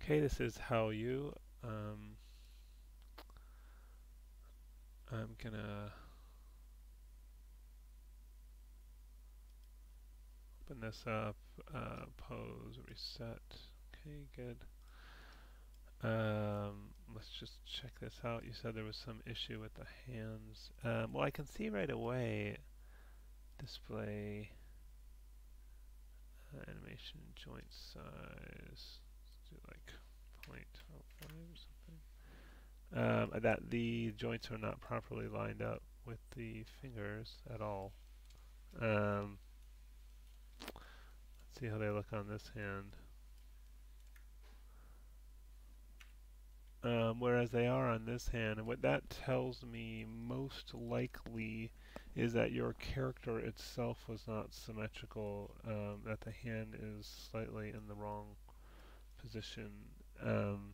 Okay, this is haoyu. I'm gonna open this up, pose, reset. Okay, good. Let's just check this out. You said there was some issue with the hands. Well, I can see right away display animation joint size. Let's do like 0.05 or something. That the joints are not properly lined up with the fingers at all. Um, let's see how they look on this hand. Whereas they are on this hand. And what that tells me most likely is that your character itself was not symmetrical, that the hand is slightly in the wrong position. Um,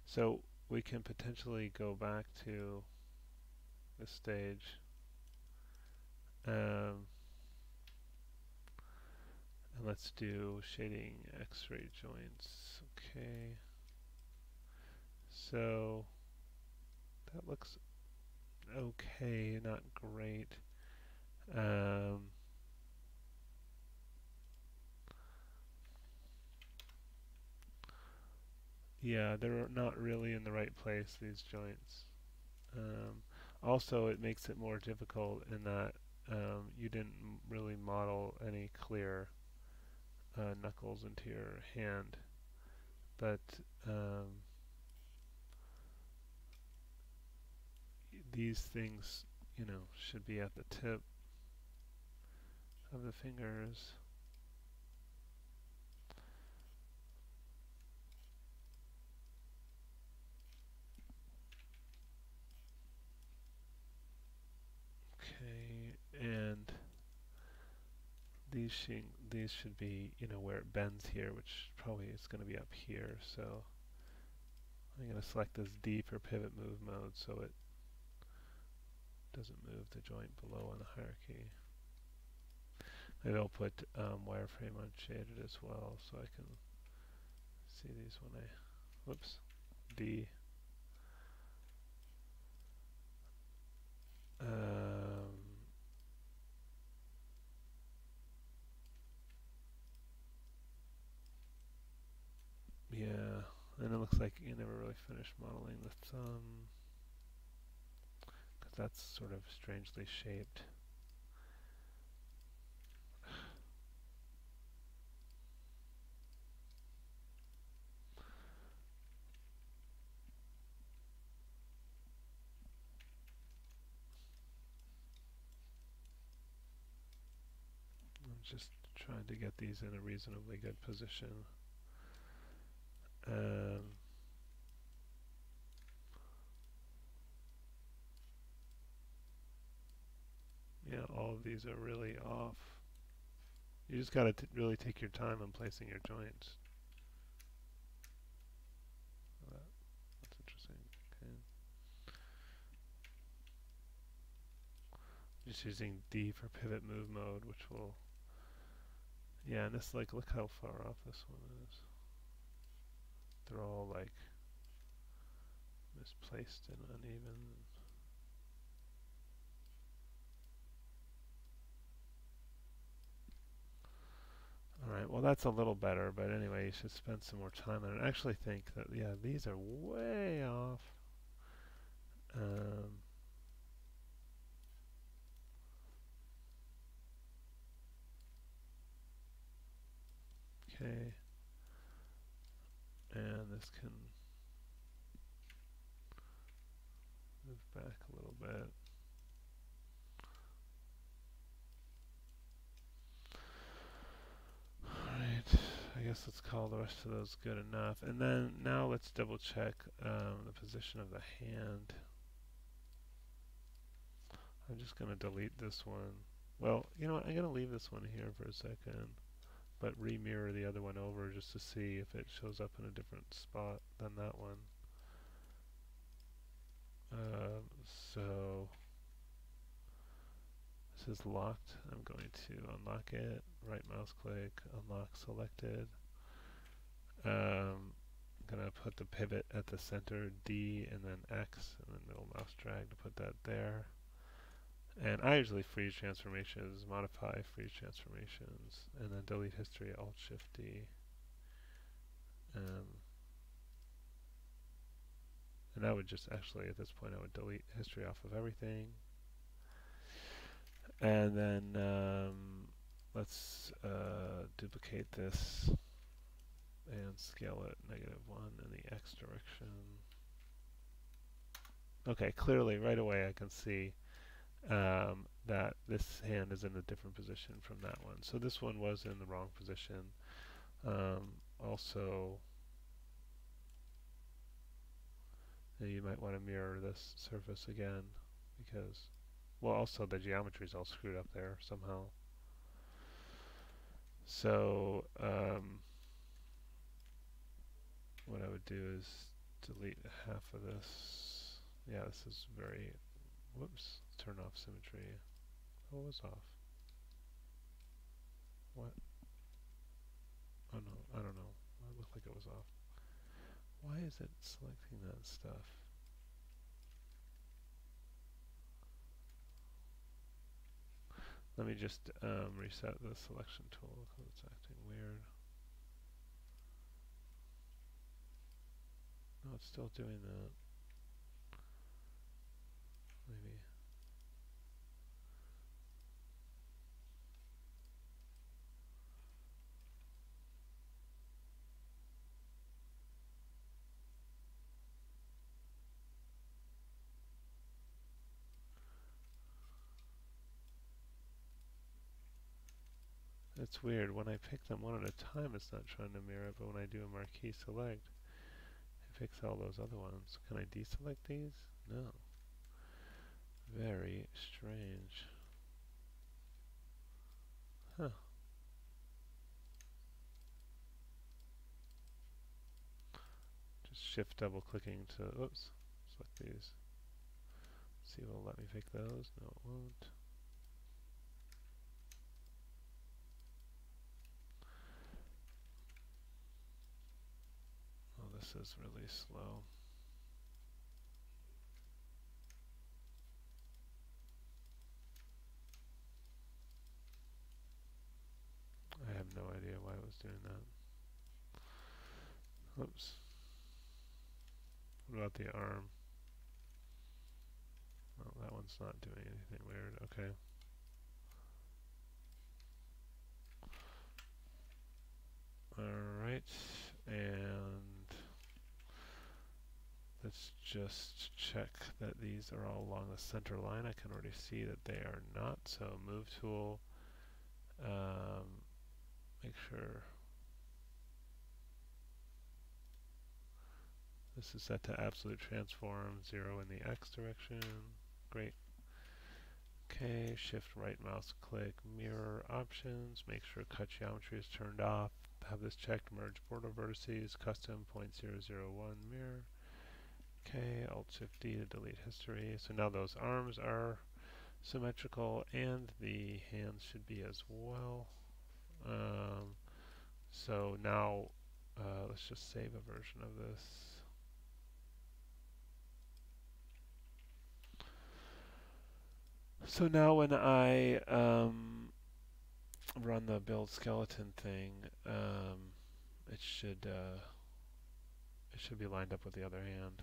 so we can potentially go back to this stage. Um, and let's do shading X-ray joints. Okay. So that looks okay, not great. Um, yeah, they're not really in the right place, these joints. Um, Also, it makes it more difficult in that you didn't really model any clear knuckles into your hand, but um, these things, should be at the tip of the fingers. Okay, and these should be, where it bends here, which probably is going to be up here. So I'm going to select this D for pivot move mode so it doesn't move the joint below on the hierarchy. Maybe I'll put wireframe unshaded as well so I can see these when I, whoops, D. Um, yeah, and it looks like you never really finished modeling the thumb because that's sort of strangely shaped. I'm just trying to get these in a reasonably good position. Um, yeah, all of these are really off. You just got to really take your time on placing your joints. That's interesting. Okay. Just using D for pivot move mode, which will, yeah, and this, like, look how far off this one is. They're all, like, misplaced and uneven. Alright, well that's a little better, but anyway, you should spend some more time on it. I actually think that, yeah, these are way off. Um, okay, and this can move back a little bit. Alright, I guess let's call the rest of those good enough. And then now let's double check the position of the hand. I'm just going to delete this one. Well, you know what, I'm going to leave this one here for a second, but re-mirror the other one over just to see if it shows up in a different spot than that one. So this is locked. I'm going to unlock it, right mouse click, unlock selected. I'm going to put the pivot at the center, D, and then X, and then middle mouse drag to put that there. And I usually freeze transformations, modify freeze transformations, and then delete history, Alt-Shift-D. And I would just actually, at this point, I would delete history off of everything. And then let's duplicate this and scale it -1 in the X direction. Okay, clearly, right away I can see that this hand is in a different position from that one. So this one was in the wrong position. Also, you might want to mirror this surface again because, well, also the geometry is all screwed up there somehow. So what I would do is delete half of this. Yeah, this is very, whoops, turn off symmetry. Oh, it was off. What? Oh no, I don't know. It looked like it was off. Why is it selecting that stuff? Let me just reset the selection tool because it's acting weird. No, it's still doing that. Maybe. It's weird. When I pick them one at a time, it's not trying to mirror, but when I do a marquee select, it picks all those other ones. Can I deselect these? No. Very strange. Huh. Just shift double clicking to, oops, select these. See if it'll let me pick those. No, it won't. Oh, this is really slow. I have no idea why it was doing that. Oops. What about the arm? Well, that one's not doing anything weird. Okay. Alright, and let's just check that these are all along the center line. I can already see that they are not, so move tool, make sure this is set to absolute transform, 0 in the X direction. Great. Okay, shift right mouse click, mirror options, make sure cut geometry is turned off, have this checked, merge border vertices, custom 0.001 mirror. Okay, Alt-Shift-D to delete history. So now those arms are symmetrical and the hands should be as well. So now let's just save a version of this. So now when I run the build skeleton thing, it should be lined up with the other hand.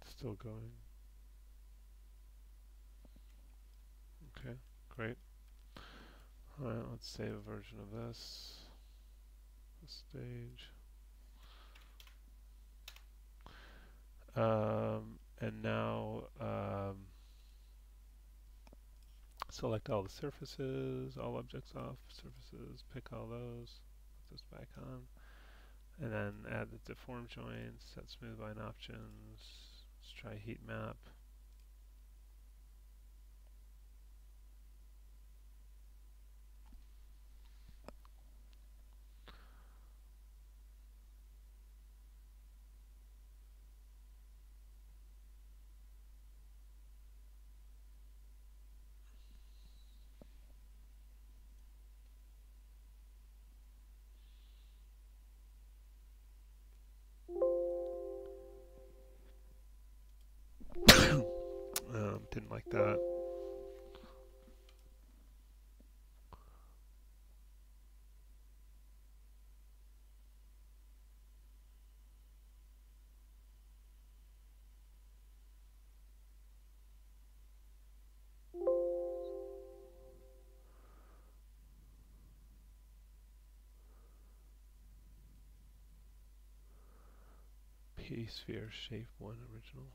Still going. Okay, great. Alright, let's save a version of this. This stage. And now select all the surfaces, all objects off, surfaces, pick all those, put this back on, and then add the deform joints, set smooth line options, let's try heat map. Didn't like that. P-sphere shape 1 original.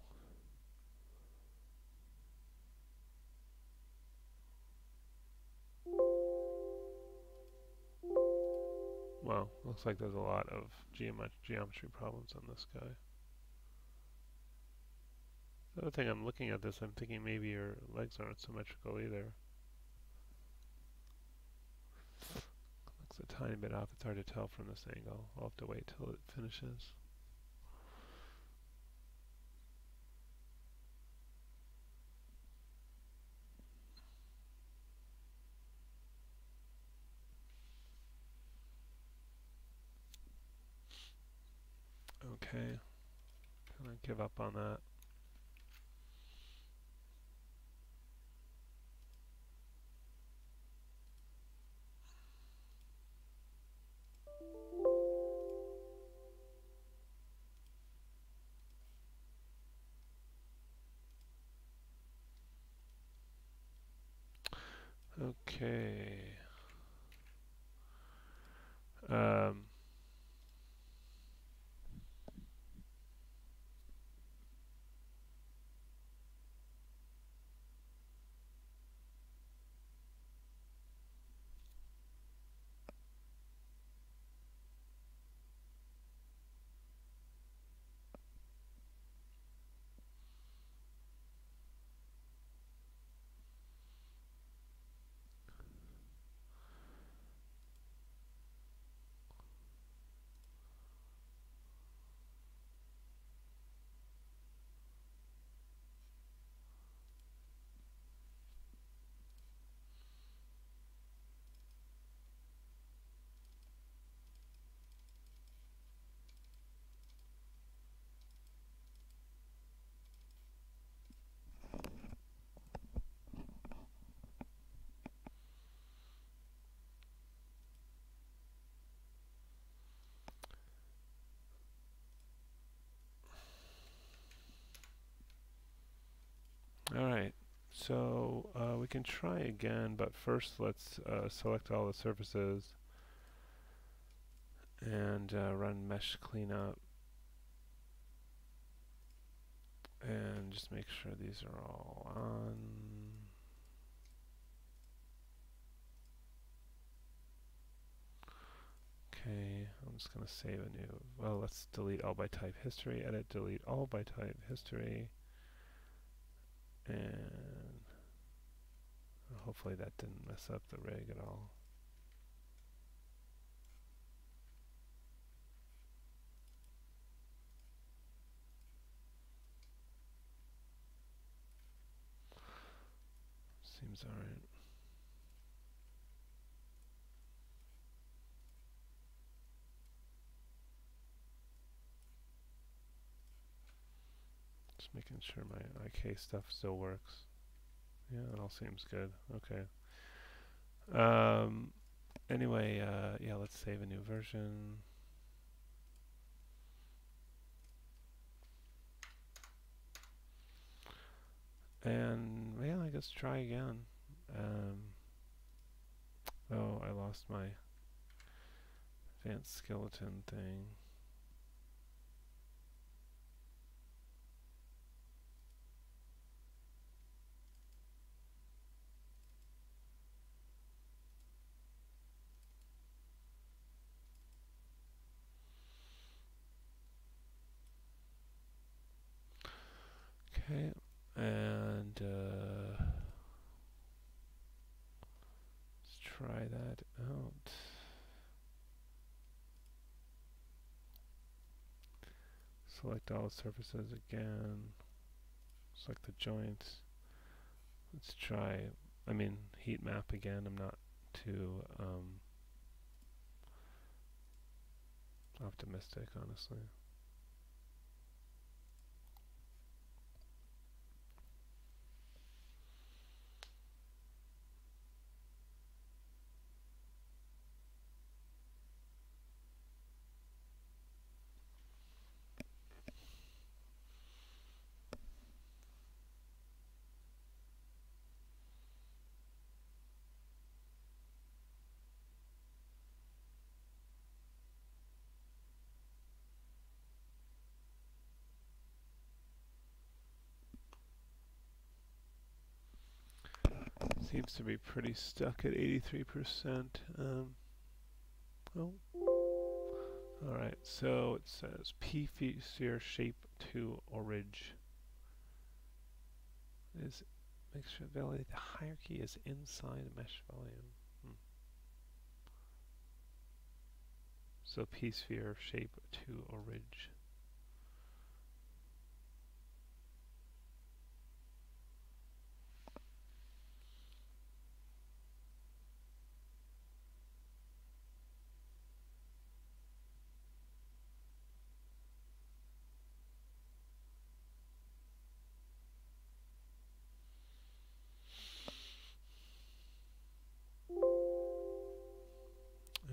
Well, looks like there's a lot of geometry problems on this guy. The other thing I'm looking at this, I'm thinking maybe your legs aren't symmetrical either. Looks a tiny bit off. It's hard to tell from this angle. I'll have to wait till it finishes. Okay, gonna give up on that. Okay. Um, Alright, so we can try again, but first let's select all the surfaces and run mesh cleanup and just make sure these are all on. Okay, I'm just going to save a new, well, let's delete all by type history, edit, delete all by type history, and hopefully that didn't mess up the rig at all. Seems alright. Just making sure my IK stuff still works. Yeah, it all seems good. Okay. Anyway, yeah, let's save a new version. And yeah, I guess try again. Oh, I lost my advanced skeleton thing. Okay, and let's try that out. Select all surfaces again. Select the joints. Let's try, heat map again. I'm not too optimistic, honestly. Seems to be pretty stuck at 83%. Oh. Alright, so it says P-sphere shape to orig. Make sure validate the hierarchy is inside mesh volume. So P-sphere shape to orig.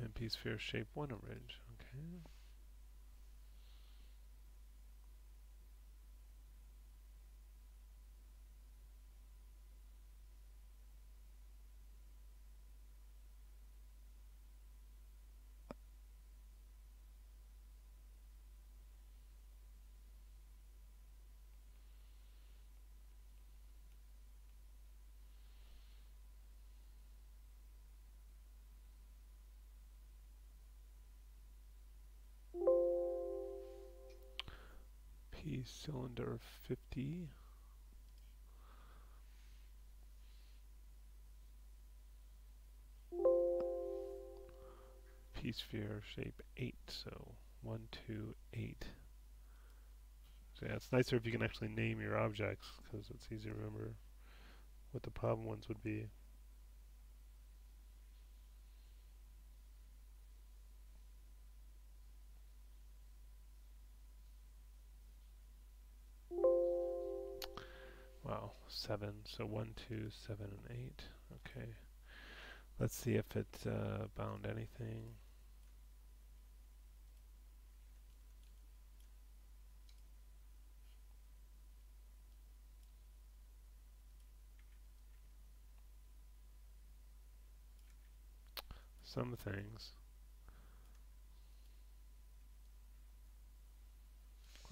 And P-sphere shape 1 orig. Okay. P cylinder 50. P sphere shape 8, so 1, 2, 8. So yeah, it's nicer if you can actually name your objects, because it's easy to remember what the problem ones would be. Wow, 7. So 1, 2, 7, and 8. Okay. Let's see if it bound anything. Some things.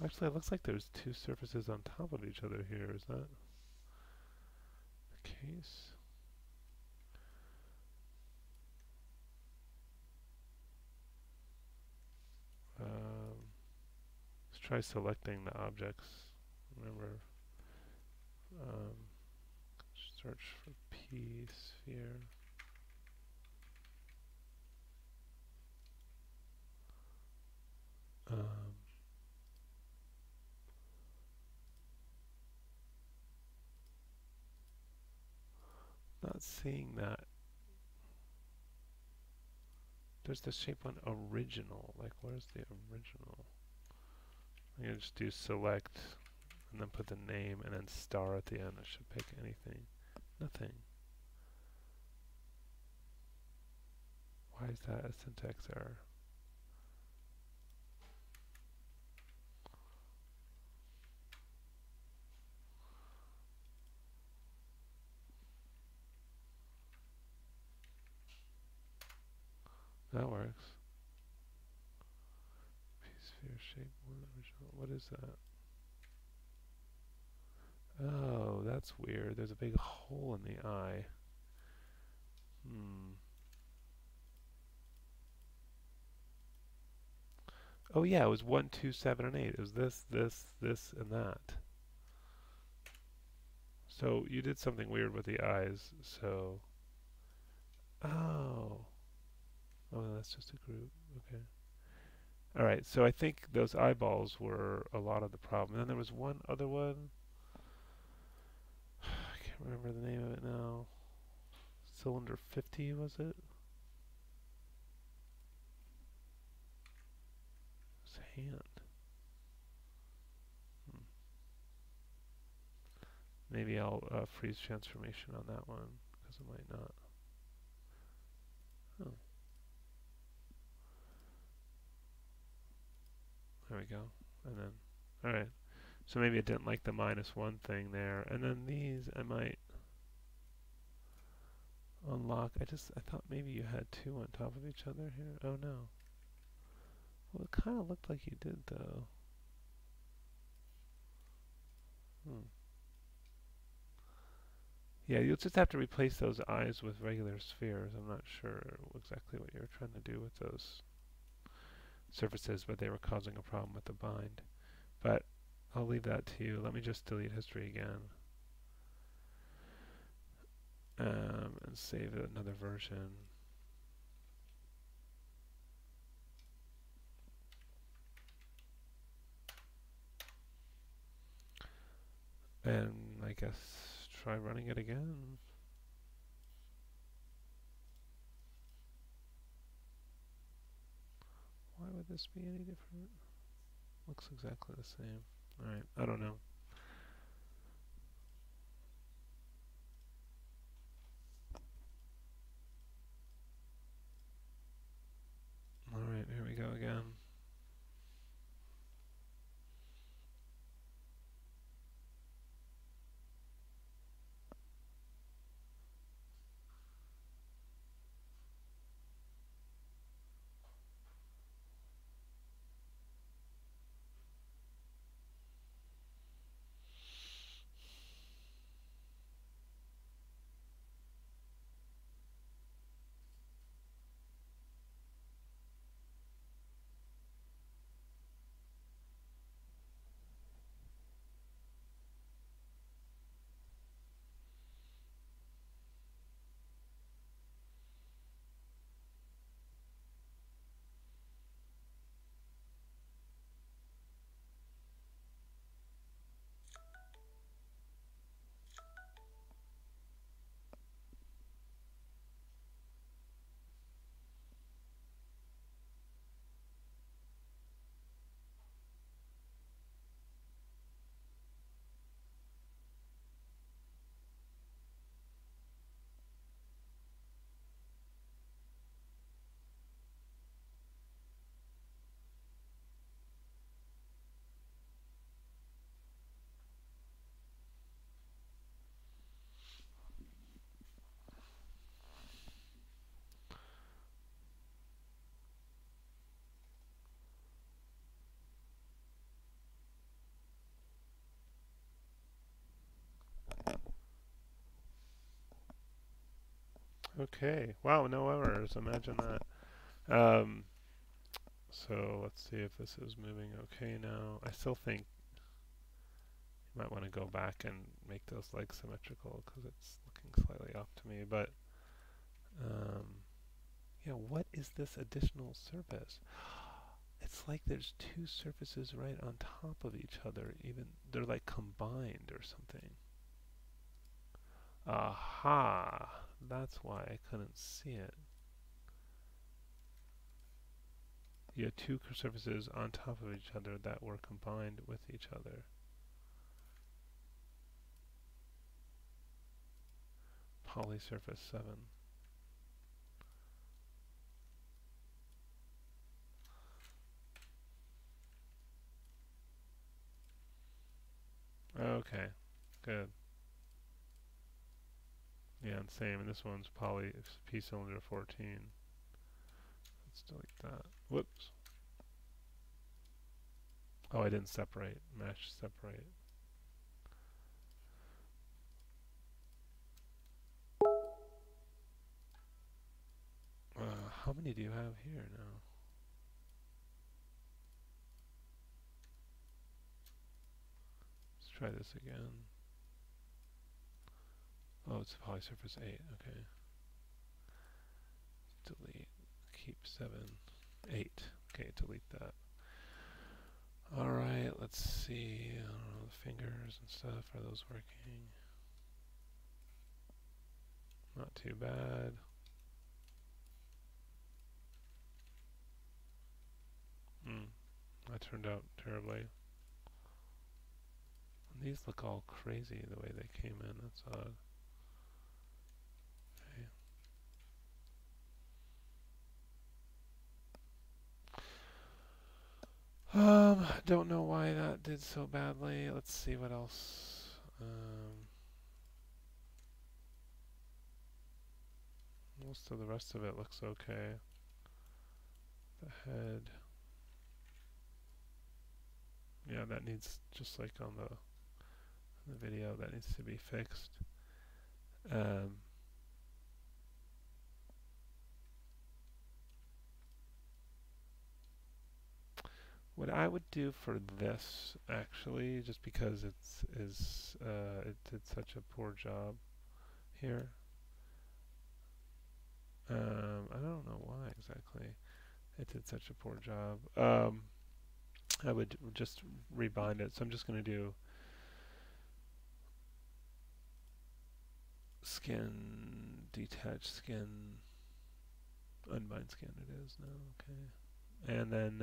Actually, it looks like there's two surfaces on top of each other here. Is that the case? Let's try selecting the objects. Remember, um, search for P sphere. Not seeing that. There's the shape one original. Like, where's the original? I'm gonna just do select and then put the name and then star at the end. It should pick anything. Nothing. Why is that a syntax error? That works. P-sphere shape one original. What is that? Oh, that's weird. There's a big hole in the eye. Oh yeah, it was 1, 2, 7, and 8. It was this, and that. So you did something weird with the eyes, so... Oh. Oh, that's just a group. Okay. Alright, so I think those eyeballs were a lot of the problem. And then there was one other one. I can't remember the name of it now. Cylinder 50, was it? It's hand. Hmm. Maybe I'll freeze transformation on that one, because it might not. Oh, there we go. And then, alright. So maybe it didn't like the -1 thing there. And then these, I might unlock. I thought maybe you had two on top of each other here. Oh no. Well, it kind of looked like you did though. Hmm. Yeah, you'll just have to replace those eyes with regular spheres. I'm not sure exactly what you were trying to do with those surfaces, but they were causing a problem with the bind. But I'll leave that to you. Let me just delete history again. And save another version. And I guess try running it again. Why would this be any different? Looks exactly the same. Alright, I don't know. Alright, here we go again. Okay. Wow, no errors. Imagine that. So let's see if this is moving okay now. I still think you might want to go back and make those legs symmetrical because it's looking slightly off to me. But um, yeah, what is this additional surface? It's like there's two surfaces right on top of each other. Even they're like combined or something. Aha! That's why I couldn't see it. You had two surfaces on top of each other that were combined with each other. Polysurface 7. Okay, good. Yeah, and same. And this one's poly P cylinder 14. Let's delete that. Whoops. Oh, I didn't separate. Mesh separate. How many do you have here now? Let's try this again. Oh, it's polysurface 8. Okay. Delete. Keep 7, 8. Okay, delete that. Alright, let's see. I don't know, the fingers and stuff. Are those working? Not too bad. That turned out terribly. And these look all crazy the way they came in. That's odd. Don't know why that did so badly. Let's see what else. Most of the rest of it looks okay. The head. Yeah, that needs, just like on the video, that needs to be fixed. What I would do for this, actually, just because it did such a poor job here. I don't know why exactly it did such a poor job. I would just rebind it. So I'm just going to do skin, detach skin, unbind skin it is now, okay. And then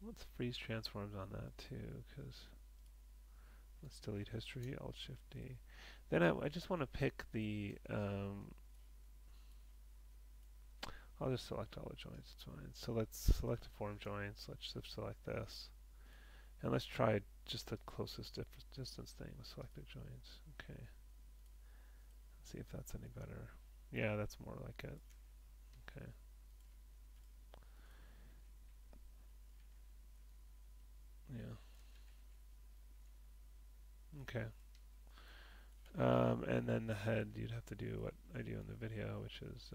let's freeze transforms on that too, because let's delete history, Alt-Shift-D. Then I just want to pick the, I'll just select all the joints, it's fine. So let's select the form joints, let's just select this. And let's try just the closest distance thing with selected joints, okay. Let's see if that's any better. Yeah, that's more like it, okay. Yeah. Okay. And then the head, you'd have to do what I do in the video, which is,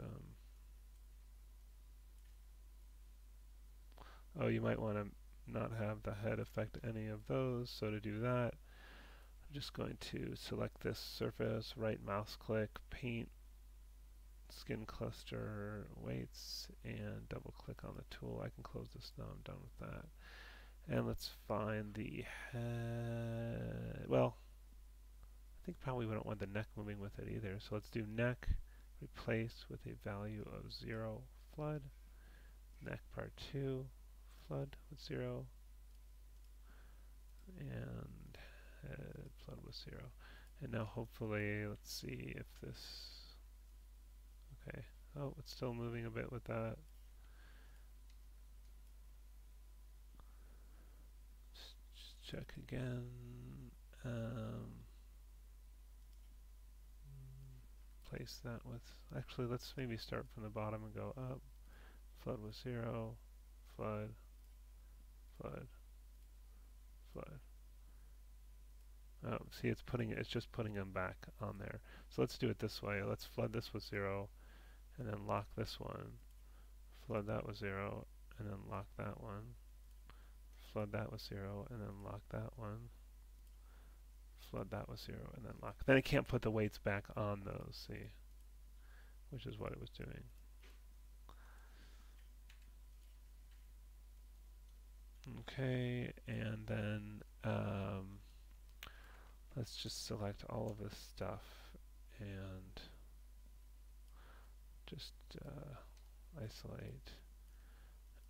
oh, you might want to not have the head affect any of those. So to do that, I'm just going to select this surface, right mouse click, paint, skin cluster, weights, and double click on the tool. I can close this now, I'm done with that. And let's find the head. Well, I think probably we don't want the neck moving with it either. So let's do neck, replace with a value of 0, flood. Neck part 2, flood with 0. And head flood with 0. And now hopefully, let's see if this, okay. Oh, it's still moving a bit with that. Just check again. Place that with, actually let's maybe start from the bottom and go up. Flood with 0, flood, flood, flood. Oh, see, it's just putting them back on there. So let's do it this way. Let's flood this with 0, and then lock this one. Flood that with 0, and then lock that one. Flood that with 0, and then lock that one. Flood that with 0, and then lock. Then it can't put the weights back on those, see? Which is what it was doing. Okay, and then let's just select all of this stuff and just isolate.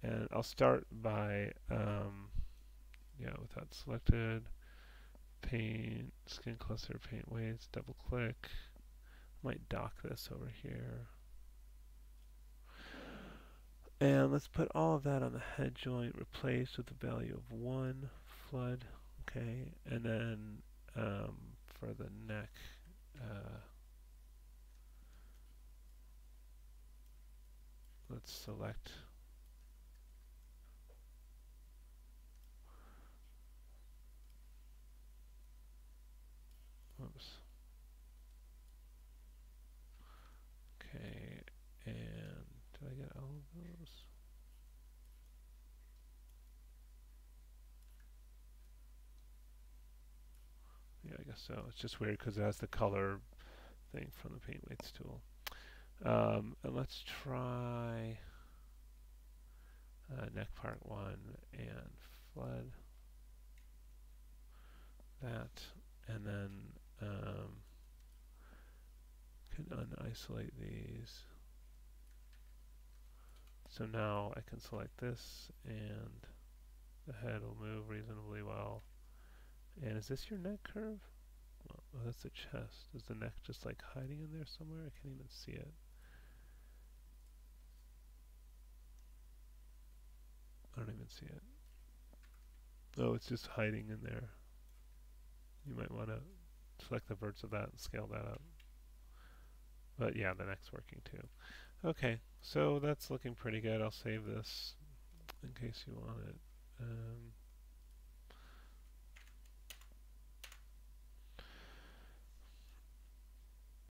And I'll start by, yeah, with that selected, paint, skin cluster, paint weights, double click. Might dock this over here. And let's put all of that on the head joint, replace with the value of 1, flood, okay, and then for the neck, let's select, oops, okay, and did I get all of those? Yeah, I guess so. It's just weird because it has the color thing from the paint weights tool. And let's try neck part 1 and flood that, and then can unisolate these. So now I can select this and the head will move reasonably well. And is this your neck curve? Oh, that's the chest. Is the neck just like hiding in there somewhere? I can't even see it. I don't even see it. Oh, it's just hiding in there. You might want to select the verts of that and scale that up. But yeah, the neck's working too. Okay, so that's looking pretty good. I'll save this in case you want it.